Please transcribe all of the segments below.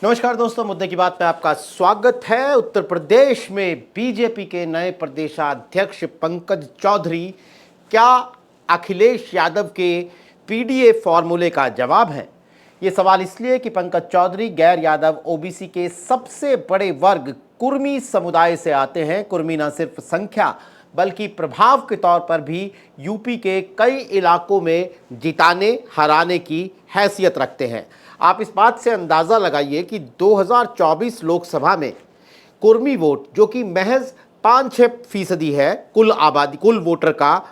नमस्कार दोस्तों, मुद्दे की बात में आपका स्वागत है। उत्तर प्रदेश में बीजेपी के नए प्रदेशाध्यक्ष पंकज चौधरी क्या अखिलेश यादव के पीडीए फॉर्मूले का जवाब है? ये सवाल इसलिए कि पंकज चौधरी गैर यादव ओबीसी के सबसे बड़े वर्ग कुर्मी समुदाय से आते हैं। कुर्मी न सिर्फ संख्या बल्कि प्रभाव के तौर पर भी यूपी के कई इलाकों में जिताने हराने की हैसियत रखते हैं। आप इस बात से अंदाज़ा लगाइए कि 2024 लोकसभा में कुर्मी वोट, जो कि महज 5-6% है कुल आबादी, कुल वोटर का,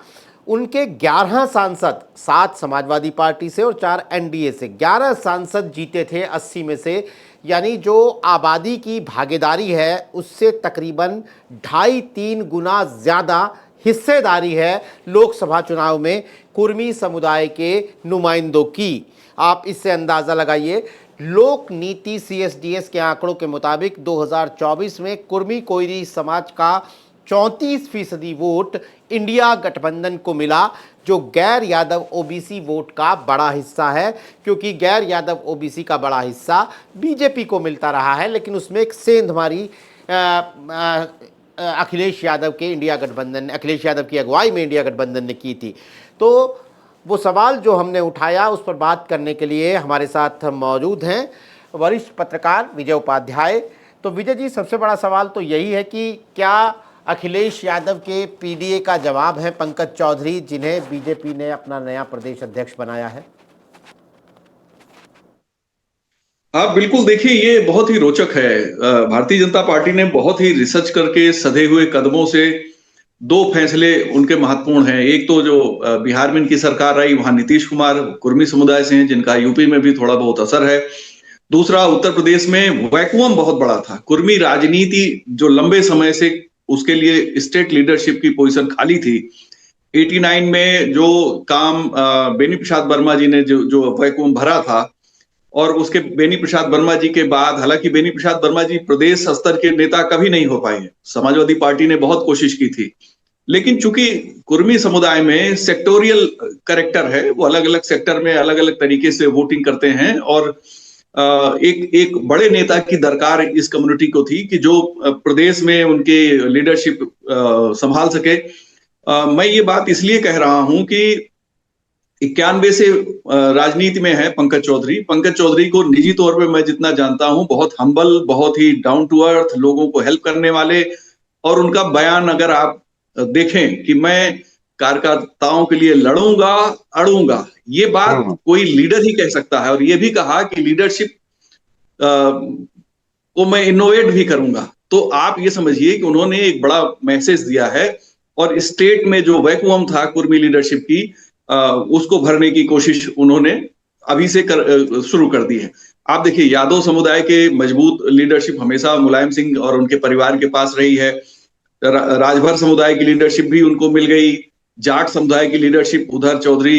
उनके 11 सांसद, 7 समाजवादी पार्टी से और 4 एनडीए से, 11 सांसद जीते थे 80 में से। यानी जो आबादी की भागीदारी है उससे तकरीबन 2.5-3 गुना ज़्यादा हिस्सेदारी है लोकसभा चुनाव में कुर्मी समुदाय के नुमाइंदों की। आप इससे अंदाज़ा लगाइए। लोक नीति सीएसडीएस के आंकड़ों के मुताबिक 2024 में कुर्मी कोयरी समाज का 34% वोट इंडिया गठबंधन को मिला, जो गैर यादव ओबीसी वोट का बड़ा हिस्सा है, क्योंकि गैर यादव ओबीसी का बड़ा हिस्सा बीजेपी को मिलता रहा है, लेकिन उसमें एक सेंध हमारी अखिलेश यादव के इंडिया गठबंधन, अखिलेश यादव की अगुवाई में इंडिया गठबंधन ने की थी। तो वो सवाल जो हमने उठाया उस पर बात करने के लिए हमारे साथ मौजूद हैं वरिष्ठ पत्रकार विजय उपाध्याय। तो विजय जी, सबसे बड़ा सवाल तो यही है कि क्या अखिलेश यादव के पीडीए का जवाब है पंकज चौधरी, जिन्हें बीजेपी ने अपना नया प्रदेश अध्यक्ष बनाया है? आप बिल्कुल देखिए, ये बहुत ही रोचक है। भारतीय जनता पार्टी ने बहुत ही रिसर्च करके सधे हुए कदमों से 2 फैसले उनके महत्वपूर्ण हैं। एक तो जो बिहार में इनकी सरकार आई, वहां नीतीश कुमार कुर्मी समुदाय से हैं, जिनका यूपी में भी थोड़ा बहुत असर है। दूसरा, उत्तर प्रदेश में वैक्यूम बहुत बड़ा था। कुर्मी राजनीति जो लंबे समय से उसके लिए स्टेट लीडरशिप की पोजीशन खाली थी, 89 में जो काम बेनी प्रसाद वर्मा जी ने जो वैक्यूम भरा था, और उसके बेनी प्रसाद वर्मा जी के बाद, हालांकि बेनी प्रसाद वर्मा जी प्रदेश स्तर के नेता कभी नहीं हो पाए, समाजवादी पार्टी ने बहुत कोशिश की थी, लेकिन चूंकि कुर्मी समुदाय में सेक्टोरियल कैरेक्टर है, वो अलग अलग सेक्टर में अलग अलग तरीके से वोटिंग करते हैं, और एक बड़े नेता की दरकार इस कम्युनिटी को थी कि जो प्रदेश में उनके लीडरशिप संभाल सके। मैं ये बात इसलिए कह रहा हूं कि 91 से राजनीति में है पंकज चौधरी। पंकज चौधरी को निजी तौर पे मैं जितना जानता हूं, बहुत हम्बल, बहुत ही डाउन टू अर्थ, लोगों को हेल्प करने वाले, और उनका बयान अगर आप देखें कि मैं कार्यकर्ताओं के लिए लड़ूंगा अड़ूंगा, ये बात कोई लीडर ही कह सकता है। और ये भी कहा कि लीडरशिप को मैं इनोवेट भी करूंगा। तो आप ये समझिए कि उन्होंने एक बड़ा मैसेज दिया है, और स्टेट में जो वैक्यूम था कुर्मी लीडरशिप की, उसको भरने की कोशिश उन्होंने अभी से शुरू कर दी है। आप देखिए, यादव समुदाय के मजबूत लीडरशिप हमेशा मुलायम सिंह और उनके परिवार के पास रही है। राजभर समुदाय की लीडरशिप भी उनको मिल गई। जाट समुदाय की लीडरशिप उधर चौधरी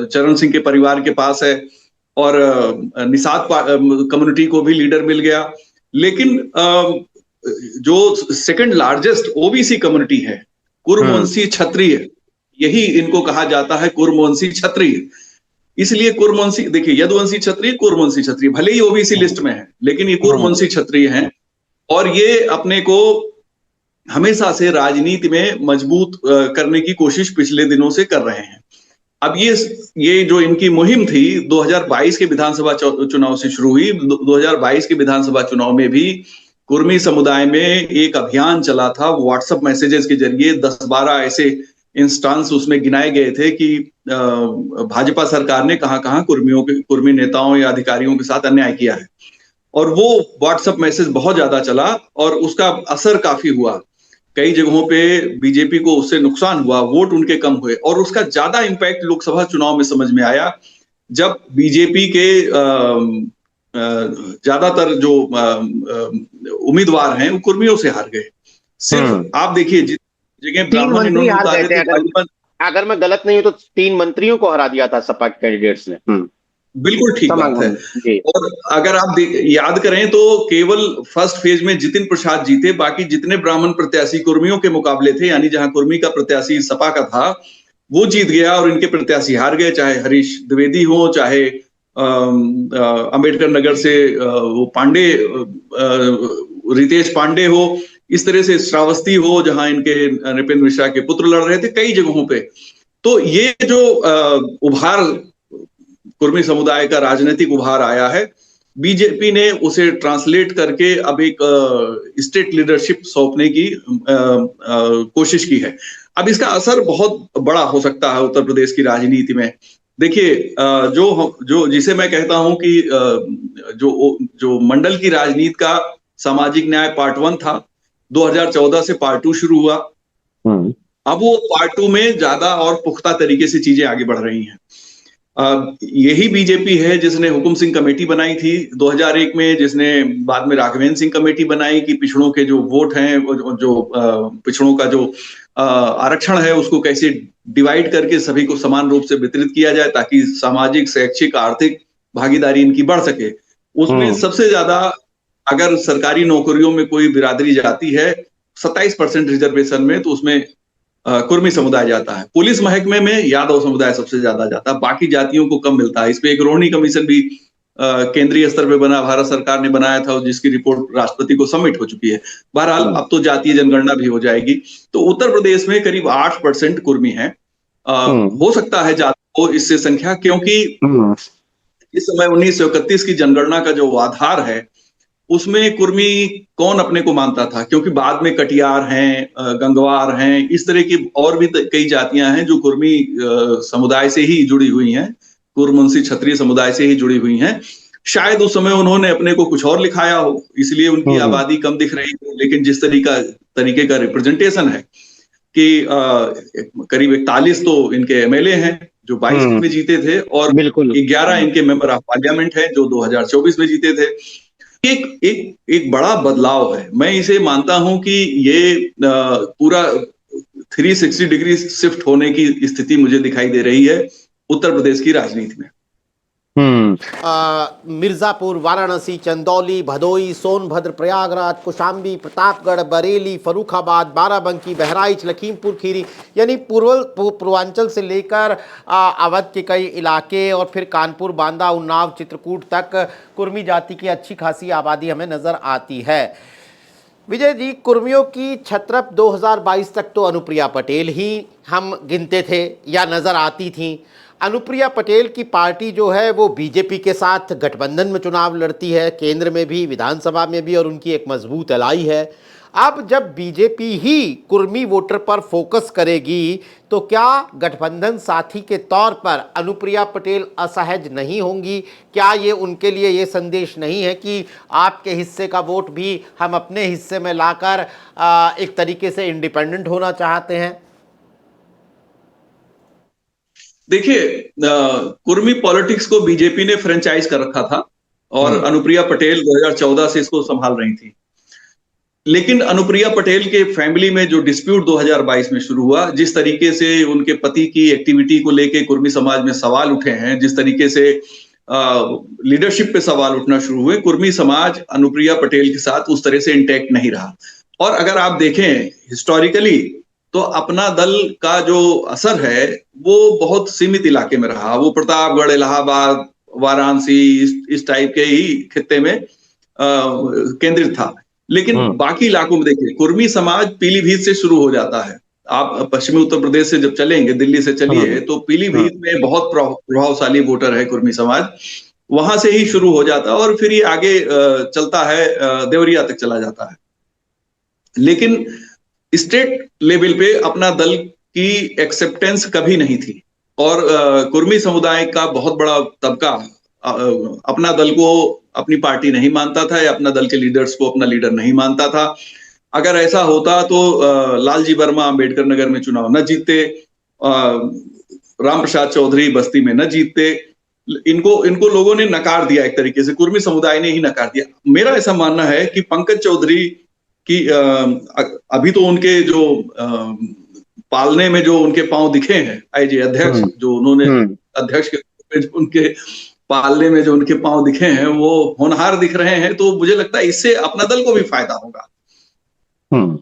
चरण सिंह के परिवार के पास है, और निषाद कम्युनिटी को भी लीडर मिल गया। लेकिन जो सेकंड लार्जेस्ट ओबीसी कम्युनिटी है, कुर्मवंशी क्षत्रिय, यही इनको कहा जाता है कुर्मवंशी क्षत्रिय। इसलिए कुर्मवंशी, देखिए, यदुवंशी क्षत्रिय, कुर्मवंशी क्षत्रिय, भले ही ओबीसी लिस्ट में है, लेकिन ये कुर्मवंशी क्षत्रिय हैं, और ये अपने को हमेशा से राजनीति में मजबूत करने की कोशिश पिछले दिनों से कर रहे हैं। अब ये जो इनकी मुहिम थी 2022 के विधानसभा चुनाव से शुरू हुई। 2022 के विधानसभा चुनाव में भी कुर्मी समुदाय में एक अभियान चला था। व्हाट्सएप मैसेजेस के जरिए 10-12 ऐसे इंस्टांस उसमें गिनाए गए थे कि भाजपा सरकार ने कहां-कहां कुर्मी नेताओं या अधिकारियों के साथ अन्याय किया है, और वो व्हाट्सएप मैसेज बहुत ज्यादा चला, और उसका असर काफी हुआ। कई जगहों पे बीजेपी को उससे नुकसान हुआ, वोट उनके कम हुए, और उसका ज्यादा इंपैक्ट लोकसभा चुनाव में समझ में आया, जब बीजेपी के ज्यादातर जो उम्मीदवार हैं वो कुर्मियों से हार गए। सिर्फ आप देखिए, जगह ब्राह्मण इन्होंने उतारे थे, अगर मैं गलत नहीं हूं तो 3 मंत्रियों को हरा दिया था सपा के कैंडिडेट्स ने। बिल्कुल ठीक बात है। और अगर आप याद करें तो केवल फर्स्ट फेज में जितिन प्रसाद जीते, बाकी जितने ब्राह्मण प्रत्याशी कुर्मियों के मुकाबले थे, यानी जहां कुर्मी का प्रत्याशी सपा का था, वो जीत गया और इनके प्रत्याशी हार गए, चाहे हरीश द्विवेदी हो, चाहे अंबेडकर नगर से वो पांडे, रितेश पांडे हो, इस तरह से श्रावस्ती हो जहां इनके नृपेंद्र मिश्रा के पुत्र लड़ रहे थे, कई जगहों पे। तो ये जो उभार कुर्मी समुदाय का राजनीतिक उभार आया है, बीजेपी ने उसे ट्रांसलेट करके अब एक स्टेट लीडरशिप सौंपने की कोशिश की है। अब इसका असर बहुत बड़ा हो सकता है उत्तर प्रदेश की राजनीति में। देखिए, जो जिसे मैं कहता हूं कि जो मंडल की राजनीति का सामाजिक न्याय पार्ट 1 था, 2014 से पार्ट 2 शुरू हुआ। अब वो पार्ट 2 में ज्यादा और पुख्ता तरीके से चीजें आगे बढ़ रही हैं। यही बीजेपी है जिसने हुकुम सिंह कमेटी बनाई थी 2001 में, जिसने बाद में राघवेंद्र सिंह कमेटी बनाई कि पिछड़ों के जो वोट हैं, जो पिछड़ों का जो आरक्षण है उसको कैसे डिवाइड करके सभी को समान रूप से वितरित किया जाए ताकि सामाजिक, शैक्षिक, आर्थिक भागीदारी इनकी बढ़ सके। उसमें सबसे ज्यादा अगर सरकारी नौकरियों में कोई बिरादरी जाती है 27% रिजर्वेशन में, तो उसमें कुर्मी समुदाय जाता है। पुलिस महकमे में यादव समुदाय सबसे ज्यादा जाता है, बाकी जातियों को कम मिलता है। इस पे एक रोहिणी कमीशन भी केंद्रीय स्तर पे बना, भारत सरकार ने बनाया था, जिसकी रिपोर्ट राष्ट्रपति को सबमिट हो चुकी है। बहरहाल अब तो जातीय जनगणना भी हो जाएगी। तो उत्तर प्रदेश में करीब 8% कुर्मी है। हो सकता है ज्यादा हो इससे संख्या, क्योंकि इस समय 1931 की जनगणना का जो आधार है उसमें कुर्मी कौन अपने को मानता था, क्योंकि बाद में कटियार हैं, गंगवार हैं, इस तरह की और भी कई जातियां हैं जो कुर्मी समुदाय से ही जुड़ी हुई हैं, कुरमुंशी क्षत्रिय समुदाय से ही जुड़ी हुई हैं। शायद उस समय उन्होंने अपने को कुछ और लिखाया हो, इसलिए उनकी आबादी कम दिख रही है। लेकिन जिस तरीके का रिप्रेजेंटेशन है कि करीब 41 तो इनके एमएलए हैं जो 22 में जीते थे, और 11 इनके मेंबर ऑफ पार्लियामेंट हैं जो 2024 में जीते थे। एक बड़ा बदलाव है। मैं इसे मानता हूं कि ये पूरा 360 डिग्री शिफ्ट होने की स्थिति मुझे दिखाई दे रही है उत्तर प्रदेश की राजनीति में। मिर्जापुर, वाराणसी, चंदौली, भदोई, सोनभद्र, प्रयागराज, कौशाम्बी, प्रतापगढ़, बरेली, फर्रुखाबाद, बाराबंकी, बहराइच, लखीमपुर खीरी, यानी पूर्वांचल से लेकर अवध के कई इलाके और फिर कानपुर, बांदा, उन्नाव, चित्रकूट तक कुर्मी जाति की अच्छी खासी आबादी हमें नजर आती है। विजय जी, कुर्मियों की छत्रप 2022 तक तो अनुप्रिया पटेल ही हम गिनते थे या नजर आती थी। अनुप्रिया पटेल की पार्टी जो है वो बीजेपी के साथ गठबंधन में चुनाव लड़ती है, केंद्र में भी, विधानसभा में भी, और उनकी एक मजबूत अलाई है। अब जब बीजेपी ही कुर्मी वोटर पर फोकस करेगी तो क्या गठबंधन साथी के तौर पर अनुप्रिया पटेल असहज नहीं होंगी? क्या ये उनके लिए ये संदेश नहीं है कि आपके हिस्से का वोट भी हम अपने हिस्से में लाकर एक तरीके से इंडिपेंडेंट होना चाहते हैं? देखिए, कुर्मी पॉलिटिक्स को बीजेपी ने फ्रेंचाइज कर रखा था और अनुप्रिया पटेल 2014 से इसको संभाल रही थी। लेकिन अनुप्रिया पटेल के फैमिली में जो डिस्प्यूट 2022 में शुरू हुआ, जिस तरीके से उनके पति की एक्टिविटी को लेके कुर्मी समाज में सवाल उठे हैं, जिस तरीके से लीडरशिप पे सवाल उठना शुरू हुए, कुर्मी समाज अनुप्रिया पटेल के साथ उस तरह से इंटैक्ट नहीं रहा। और अगर आप देखें हिस्टोरिकली तो अपना दल का जो असर है वो बहुत सीमित इलाके में रहा। वो प्रतापगढ़, इलाहाबाद, वाराणसी, इस टाइप के ही खित्ते में केंद्रित था। लेकिन बाकी इलाकों में देखिए, कुर्मी समाज पीलीभीत से शुरू हो जाता है। आप पश्चिमी उत्तर प्रदेश से जब चलेंगे, दिल्ली से चलिए, तो पीलीभीत में बहुत प्रभावशाली वोटर है कुर्मी समाज, वहां से ही शुरू हो जाता है और फिर ये आगे चलता है, देवरिया तक चला जाता है। लेकिन स्टेट लेवल पे अपना दल की एक्सेप्टेंस कभी नहीं थी और कुर्मी समुदाय का बहुत बड़ा तबका अपना दल को अपनी पार्टी नहीं मानता था या अपना दल के लीडर्स को अपना लीडर नहीं मानता था। अगर ऐसा होता तो लालजी वर्मा अंबेडकर नगर में चुनाव न जीतते, राम प्रसाद चौधरी बस्ती में न जीतते। इनको लोगों ने नकार दिया, एक तरीके से कुर्मी समुदाय ने ही नकार दिया। मेरा ऐसा मानना है कि पंकज चौधरी कि अभी तो उनके जो पालने में जो उनके पांव दिखे हैं एज अध्यक्ष, जो उन्होंने अध्यक्ष के रूप में जो उनके पालने में जो उनके पांव दिखे हैं वो होनहार दिख रहे हैं, तो मुझे लगता है इससे अपना दल को भी फायदा होगा।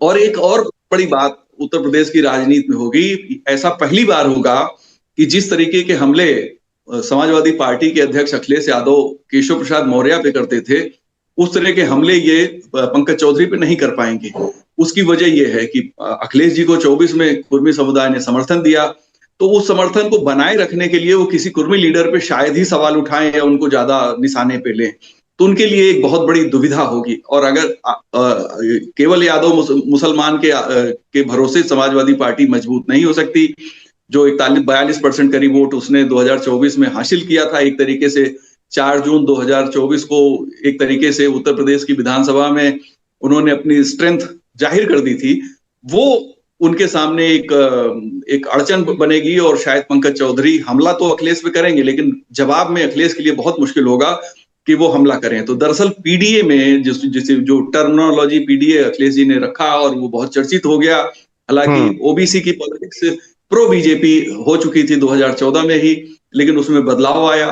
और एक और बड़ी बात उत्तर प्रदेश की राजनीति में होगी, ऐसा पहली बार होगा कि जिस तरीके के हमले समाजवादी पार्टी के अध्यक्ष अखिलेश यादव केशव प्रसाद मौर्य पे करते थे, उस तरह के हमले ये पंकज चौधरी पे नहीं कर पाएंगे। उसकी वजह ये है कि अखिलेश जी को 24 में कुर्मी समुदाय ने समर्थन दिया, तो उस समर्थन को बनाए रखने के लिए वो किसी कुर्मी लीडर पे शायद ही सवाल उठाएं या उनको ज्यादा निशाने पे लें, तो उनके लिए एक बहुत बड़ी दुविधा होगी। और अगर केवल यादव मुसलमान के भरोसे समाजवादी पार्टी मजबूत नहीं हो सकती। जो 41-42% करीब वोट उसने 2024 में हासिल किया था, एक तरीके से 4 जून 2024 को एक तरीके से उत्तर प्रदेश की विधानसभा में उन्होंने अपनी स्ट्रेंथ जाहिर कर दी थी, वो उनके सामने एक अड़चन बनेगी। और शायद पंकज चौधरी हमला तो अखिलेश पे करेंगे, लेकिन जवाब में अखिलेश के लिए बहुत मुश्किल होगा कि वो हमला करें। तो दरअसल पीडीए में जिसे जो टर्मिनोलॉजी पीडीए अखिलेश जी ने रखा और वो बहुत चर्चित हो गया, हालांकि ओबीसी की पॉलिटिक्स प्रो बीजेपी हो चुकी थी 2014 में ही, लेकिन उसमें बदलाव आया।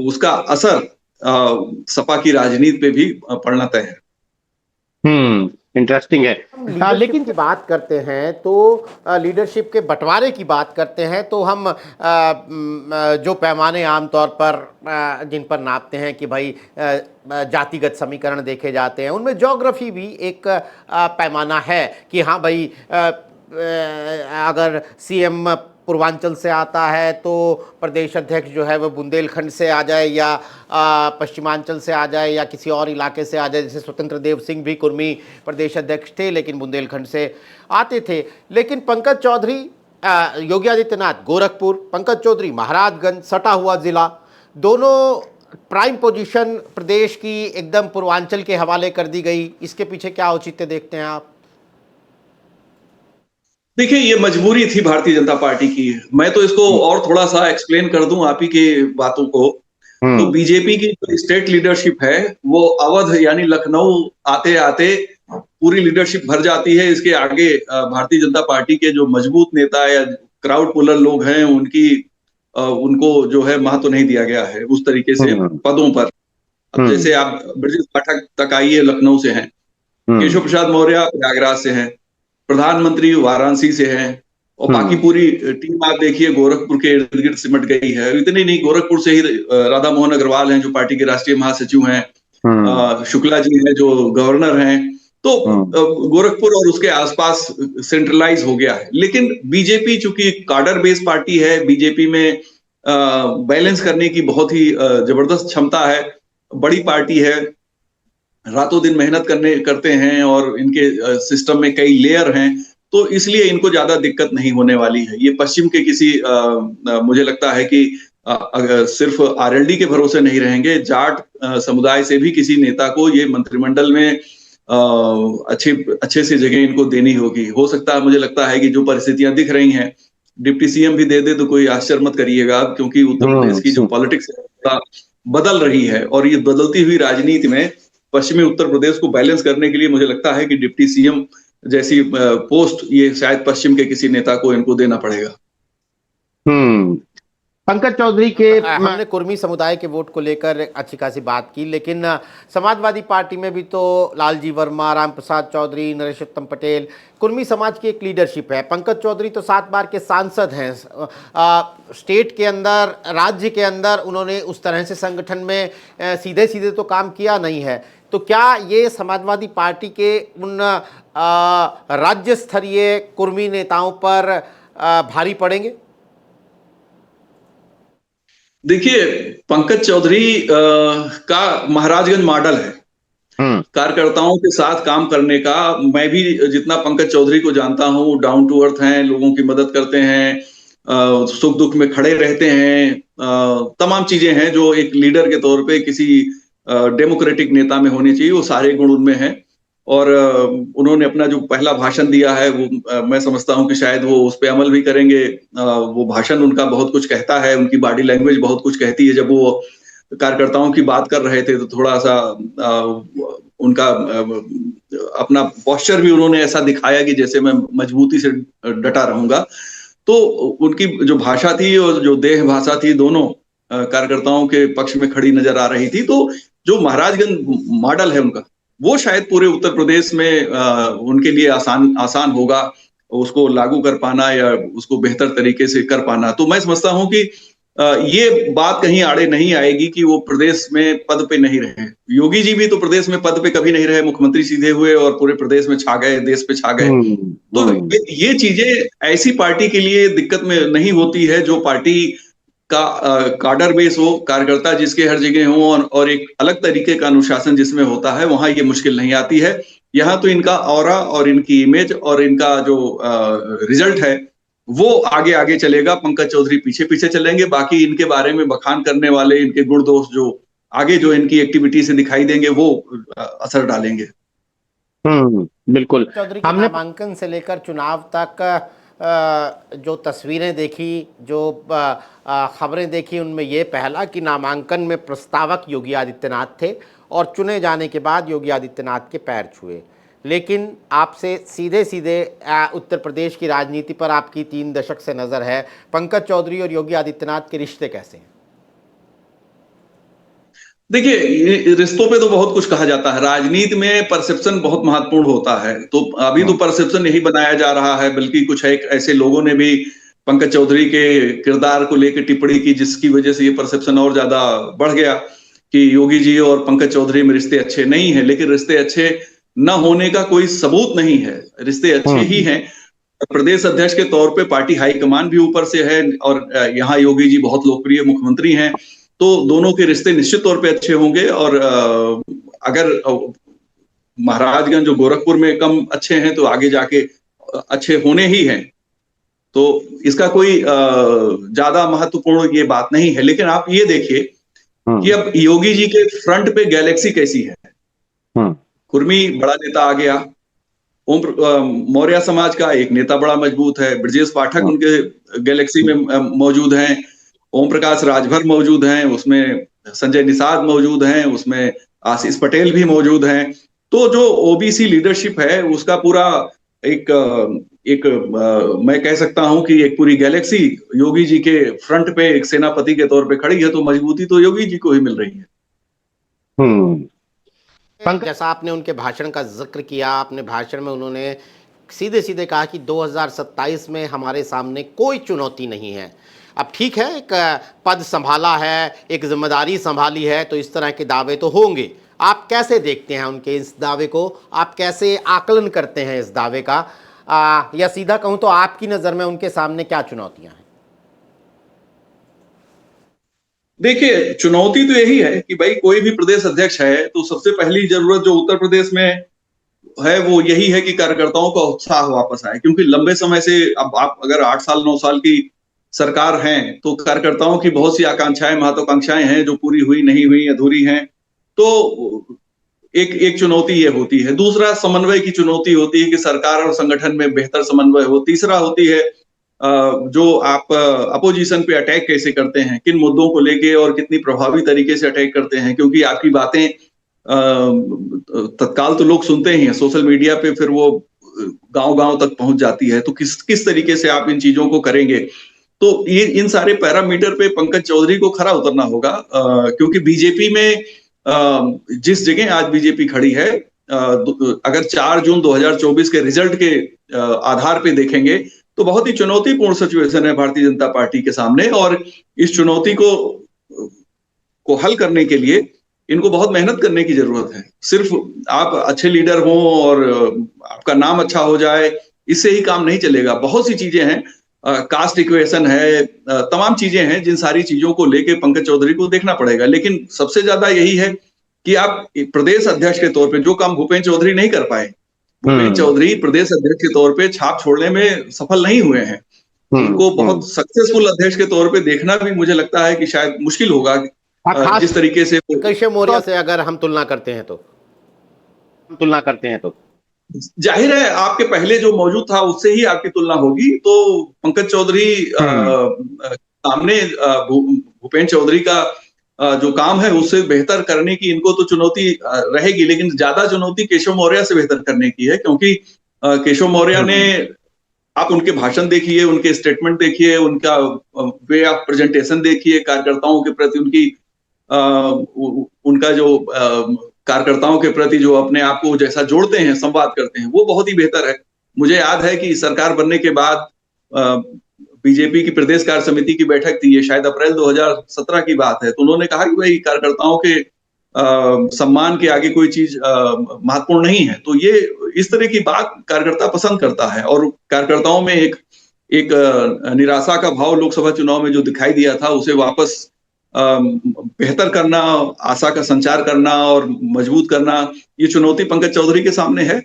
उसका असर सपा की राजनीति पे भी पड़ना तय है। इंटरेस्टिंग है। लेकिन की बात करते हैं तो लीडरशिप के बंटवारे की बात करते हैं तो हम जो पैमाने आमतौर पर जिन पर नापते हैं कि भाई जातिगत समीकरण देखे जाते हैं, उनमें ज्योग्राफी भी एक पैमाना है कि हाँ भाई अगर सीएम पूर्वांचल से आता है तो प्रदेश अध्यक्ष जो है वो बुंदेलखंड से आ जाए या पश्चिमांचल से आ जाए या किसी और इलाके से आ जाए। जैसे स्वतंत्र देव सिंह भी कुर्मी प्रदेश अध्यक्ष थे लेकिन बुंदेलखंड से आते थे। लेकिन पंकज चौधरी योगी आदित्यनाथ गोरखपुर, पंकज चौधरी महाराजगंज, सटा हुआ जिला, दोनों प्राइम पोजीशन प्रदेश की एकदम पूर्वांचल के हवाले कर दी गई। इसके पीछे क्या औचित्य देखते हैं आप? देखिए, ये मजबूरी थी भारतीय जनता पार्टी की। मैं तो इसको और थोड़ा सा एक्सप्लेन कर दूं आप ही की बातों को। तो बीजेपी की जो स्टेट लीडरशिप है वो अवध यानी लखनऊ आते आते पूरी लीडरशिप भर जाती है। इसके आगे भारतीय जनता पार्टी के जो मजबूत नेता या क्राउड पुलर लोग हैं उनको जो है महत्व नहीं दिया गया है उस तरीके से पदों पर। अब जैसे आप ब्रजेश पाठक तक आइए, लखनऊ से हैं, केशव प्रसाद मौर्य प्रयागराज से हैं, प्रधानमंत्री वाराणसी से हैं, और बाकी पूरी टीम आप देखिए गोरखपुर के इर्द गिर्द सिमट गई है। इतनी नहीं, गोरखपुर से ही राधा मोहन अग्रवाल हैं जो पार्टी के राष्ट्रीय महासचिव हैं, शुक्ला जी हैं जो गवर्नर हैं। तो गोरखपुर और उसके आसपास सेंट्रलाइज हो गया है। लेकिन बीजेपी चूंकि कार्डर बेस पार्टी है, बीजेपी में बैलेंस करने की बहुत ही जबरदस्त क्षमता है, बड़ी पार्टी है, रातों दिन मेहनत करते हैं और इनके सिस्टम में कई लेयर हैं, तो इसलिए इनको ज्यादा दिक्कत नहीं होने वाली है। ये पश्चिम के किसी मुझे लगता है कि सिर्फ आरएलडी के भरोसे नहीं रहेंगे, जाट समुदाय से भी किसी नेता को ये मंत्रिमंडल में अच्छे से जगह इनको देनी होगी। हो सकता है, मुझे लगता है कि जो परिस्थितियां दिख रही हैं, डिप्टी सीएम भी दे दे तो कोई आश्चर्य मत करिएगा, क्योंकि उत्तर प्रदेश की जो पॉलिटिक्स बदल रही है और ये बदलती हुई राजनीति में पश्चिमी उत्तर प्रदेश को बैलेंस करने के लिए मुझे लगता है कि डिप्टी सीएम जैसी पोस्ट ये शायद पश्चिम के किसी नेता को इनको देना पड़ेगा। पंकज चौधरी के हमने कुर्मी समुदाय के वोट को लेकर अच्छी खासी बात की, लेकिन समाजवादी पार्टी में भी तो लालजी वर्मा, राम प्रसाद चौधरी, नरेशोत्तम पटेल, कुर्मी समाज की एक लीडरशिप है। पंकज चौधरी तो 7 बार के सांसद हैं। स्टेट के अंदर, राज्य के अंदर उन्होंने उस तरह से संगठन में सीधे सीधे तो काम किया नहीं है। तो क्या ये समाजवादी पार्टी के उन राज्य स्तरीय कुर्मी नेताओं पर भारी पड़ेंगे? देखिए, पंकज चौधरी का महाराजगंज मॉडल है कार्यकर्ताओं के साथ काम करने का। मैं भी जितना पंकज चौधरी को जानता हूं, डाउन टू अर्थ हैं, लोगों की मदद करते हैं, सुख दुख में खड़े रहते हैं, तमाम चीजें हैं जो एक लीडर के तौर पे किसी डेमोक्रेटिक नेता में होनी चाहिए, वो सारे गुण उनमें हैं। और उन्होंने अपना जो पहला भाषण दिया है वो मैं समझता हूं कि शायद वो उस पर अमल भी करेंगे। वो भाषण उनका बहुत कुछ कहता है, उनकी बॉडी लैंग्वेज बहुत कुछ कहती है। जब वो कार्यकर्ताओं की बात कर रहे थे तो थोड़ा सा उनका अपना पोस्चर भी उन्होंने ऐसा दिखाया कि जैसे मैं मजबूती से डटा रहूंगा। तो उनकी जो भाषा थी और जो देह भाषा थी, दोनों कार्यकर्ताओं के पक्ष में खड़ी नजर आ रही थी। तो जो महाराजगंज मॉडल है उनका, वो शायद पूरे उत्तर प्रदेश में उनके लिए आसान होगा उसको लागू कर पाना या उसको बेहतर तरीके से कर पाना। तो मैं समझता हूं कि ये बात कहीं आड़े नहीं आएगी कि वो प्रदेश में पद पे नहीं रहे। योगी जी भी तो प्रदेश में पद पे कभी नहीं रहे, मुख्यमंत्री सीधे हुए और पूरे प्रदेश में छा गए, देश पे छा गए। तो ये चीजें ऐसी पार्टी के लिए दिक्कत में नहीं होती है जो पार्टी का काडर बेस हो, कार्यकर्ता जिसके हर जगह हो और एक अलग तरीके का अनुशासन जिसमें होता है, वहां ये मुश्किल नहीं आती है। यहाँ तो इनका ऑरा और इनकी इमेज और इनका जो रिजल्ट है वो आगे आगे चलेगा। पंकज चौधरी पीछे पीछे चलेंगे, बाकी इनके बारे में बखान करने वाले, इनके गुण दोष जो आगे जो इनकी एक्टिविटी से दिखाई देंगे वो असर डालेंगे। बिल्कुल। चौधरी के नामांकन से लेकर चुनाव तक जो तस्वीरें देखी, जो खबरें देखी, उनमें ये पहला कि नामांकन में प्रस्तावक योगी आदित्यनाथ थे और चुने जाने के बाद योगी आदित्यनाथ के पैर छुए। लेकिन आपसे सीधे सीधे उत्तर प्रदेश की राजनीति पर आपकी 3 दशक से नज़र है, पंकज चौधरी और योगी आदित्यनाथ के रिश्ते कैसे हैं? देखिए, रिश्तों पे तो बहुत कुछ कहा जाता है, राजनीति में परसेप्शन बहुत महत्वपूर्ण होता है। तो अभी तो परसेप्शन यही बनाया जा रहा है, बल्कि कुछ एक ऐसे लोगों ने भी पंकज चौधरी के किरदार को लेकर टिप्पणी की जिसकी वजह से ये परसेप्शन और ज्यादा बढ़ गया कि योगी जी और पंकज चौधरी में रिश्ते अच्छे नहीं है। लेकिन रिश्ते अच्छे न होने का कोई सबूत नहीं है, रिश्ते अच्छे ही हैं। प्रदेश अध्यक्ष के तौर पे पार्टी हाईकमान भी ऊपर से है और यहाँ योगी जी बहुत लोकप्रिय मुख्यमंत्री हैं, तो दोनों के रिश्ते निश्चित तौर पे अच्छे होंगे। और अगर महाराजगंज जो गोरखपुर में कम अच्छे हैं तो आगे जाके अच्छे होने ही हैं, तो इसका कोई ज्यादा महत्वपूर्ण ये बात नहीं है। लेकिन आप ये देखिए कि अब योगी जी के फ्रंट पे गैलेक्सी कैसी है। कुर्मी बड़ा नेता आ गया, ओम मौर्य समाज का एक नेता बड़ा मजबूत है, ब्रजेश पाठक उनके गैलेक्सी में मौजूद हैं, ओम प्रकाश राजभर मौजूद हैं, उसमें संजय निषाद मौजूद हैं, उसमें आशीष पटेल भी मौजूद हैं। तो जो ओबीसी लीडरशिप है उसका पूरा एक मैं कह सकता हूं कि एक पूरी गैलेक्सी योगी जी के फ्रंट पे एक सेनापति के तौर पे खड़ी है, तो मजबूती तो योगी जी को ही मिल रही है। जैसा आपने उनके भाषण का जिक्र किया, अपने भाषण में उन्होंने सीधे सीधे कहा कि 2027 में हमारे सामने कोई चुनौती नहीं है। अब ठीक है, एक पद संभाला है, एक जिम्मेदारी संभाली है, तो इस तरह के दावे तो होंगे। आप कैसे देखते हैं उनके इस दावे को? आप कैसे आकलन करते हैं इस दावे का? या सीधा कहूं तो आपकी नजर में उनके सामने क्या चुनौतियां हैं? देखिए, चुनौती तो यही है कि भाई कोई भी प्रदेश अध्यक्ष है तो सबसे पहली जरूरत जो उत्तर प्रदेश में है वो यही है कि कार्यकर्ताओं का उत्साह वापस आए। क्योंकि लंबे समय से, अब आप अगर 8 साल 9 साल की सरकार है तो कार्यकर्ताओं की बहुत सी आकांक्षाएं, महत्वाकांक्षाएं हैं जो पूरी हुई, नहीं हुई, अधूरी हैं। तो एक चुनौती ये होती है। दूसरा, समन्वय की चुनौती होती है कि सरकार और संगठन में बेहतर समन्वय हो। तीसरा होती है जो आप अपोजिशन पे अटैक कैसे करते हैं, किन मुद्दों को लेके और कितनी प्रभावी तरीके से अटैक करते हैं। क्योंकि आपकी बातें तत्काल तो लोग सुनते ही हैं, सोशल मीडिया पे फिर वो गांव-गांव तक पहुंच जाती है। तो किस तरीके से आप इन चीजों को करेंगे, तो ये इन सारे पैरामीटर पे पंकज चौधरी को खरा उतरना होगा। क्योंकि बीजेपी में जिस जगह आज बीजेपी खड़ी है, अगर 4 जून 2024 के रिजल्ट के आधार पे देखेंगे तो बहुत ही चुनौतीपूर्ण सिचुएशन है भारतीय जनता पार्टी के सामने। और इस चुनौती को हल करने के लिए इनको बहुत मेहनत करने की जरूरत है। सिर्फ आप अच्छे लीडर हों और आपका नाम अच्छा हो जाए, इससे ही काम नहीं चलेगा। बहुत सी चीजें हैं, कास्ट इक्वेशन है, तमाम चीजें हैं जिन सारी चीजों को लेके पंकज चौधरी को देखना पड़ेगा। लेकिन सबसे ज्यादा यही है कि आप प्रदेश अध्यक्ष के तौर पे जो काम भूपेंद्र चौधरी नहीं कर पाए, भूपेंद्र चौधरी प्रदेश अध्यक्ष के तौर पे छाप छोड़ने में सफल नहीं हुए हैं। उनको बहुत सक्सेसफुल अध्यक्ष के तौर पे देखना भी मुझे लगता है कि शायद मुश्किल होगा। जिस तरीके से केशव मौर्य से अगर हम तुलना करते हैं तो जाहिर है आपके पहले जो मौजूद था उससे ही आपकी तुलना होगी। तो पंकज चौधरी सामने भूपेंद्र चौधरी का जो काम है उससे बेहतर करने की इनको तो चुनौती रहेगी। लेकिन ज्यादा चुनौती केशव मौर्य से बेहतर करने की है। क्योंकि केशव मौर्य ने, आप उनके भाषण देखिए, उनके स्टेटमेंट देखिए, उनका वे ऑफ प्रेजेंटेशन देखिए, कार्यकर्ताओं के प्रति उनका जो कार्यकर्ताओं के प्रति जो अपने आप को जैसा जोड़ते हैं, संवाद करते हैं, वो बहुत ही बेहतर है। मुझे याद है कि सरकार बनने के बाद बीजेपी की प्रदेश कार्य समिति की बैठक थी, ये शायद अप्रैल 2017 की बात है, तो उन्होंने कहा कि भाई कार्यकर्ताओं के सम्मान के आगे कोई चीज महत्वपूर्ण नहीं है। तो ये इस तरह की बात कार्यकर्ता पसंद करता है, और कार्यकर्ताओं में एक एक निराशा का भाव लोकसभा चुनाव में जो दिखाई दिया था, उसे वापस बेहतर करना, आशा का संचार करना और मजबूत करना, ये चुनौती पंकज चौधरी के सामने है।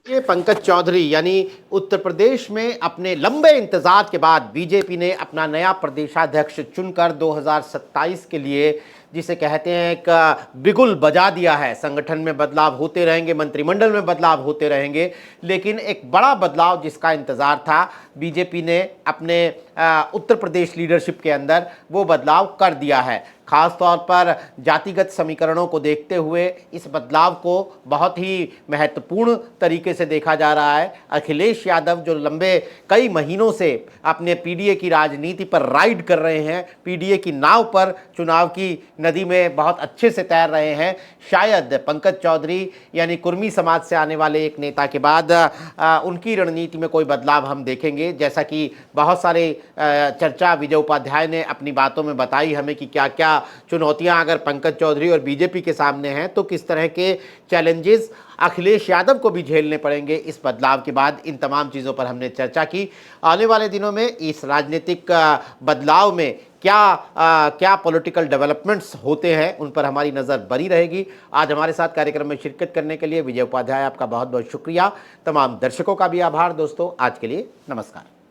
ये पंकज चौधरी यानी उत्तर प्रदेश में अपने लंबे इंतजार के बाद बीजेपी ने अपना नया प्रदेशाध्यक्ष चुनकर 2027 के लिए, जिसे कहते हैं, एक बिगुल बजा दिया है। संगठन में बदलाव होते रहेंगे, मंत्रिमंडल में बदलाव होते रहेंगे, लेकिन एक बड़ा बदलाव जिसका इंतजार था, बीजेपी ने अपने उत्तर प्रदेश लीडरशिप के अंदर वो बदलाव कर दिया है। खास तौर पर जातिगत समीकरणों को देखते हुए इस बदलाव को बहुत ही महत्वपूर्ण तरीके से देखा जा रहा है। अखिलेश यादव जो लंबे कई महीनों से अपने पीडीए की राजनीति पर राइड कर रहे हैं, पीडीए की नाव पर चुनाव की नदी में बहुत अच्छे से तैर रहे हैं, शायद पंकज चौधरी यानी कुर्मी समाज से आने वाले एक नेता के बाद उनकी रणनीति में कोई बदलाव हम देखेंगे। जैसा कि बहुत सारे चर्चा विजय उपाध्याय ने अपनी बातों में बताई हमें कि क्या क्या चुनौतियां अगर पंकज चौधरी और बीजेपी के सामने हैं, तो किस तरह के चैलेंजेस अखिलेश यादव को भी झेलने पड़ेंगे इस बदलाव के बाद। इन तमाम चीज़ों पर हमने चर्चा की। आने वाले दिनों में इस राजनीतिक बदलाव में क्या पॉलिटिकल डेवलपमेंट्स होते हैं, उन पर हमारी नज़र बनी रहेगी। आज हमारे साथ कार्यक्रम में शिरकत करने के लिए विजय उपाध्याय, आपका बहुत बहुत शुक्रिया। तमाम दर्शकों का भी आभार। दोस्तों, आज के लिए नमस्कार।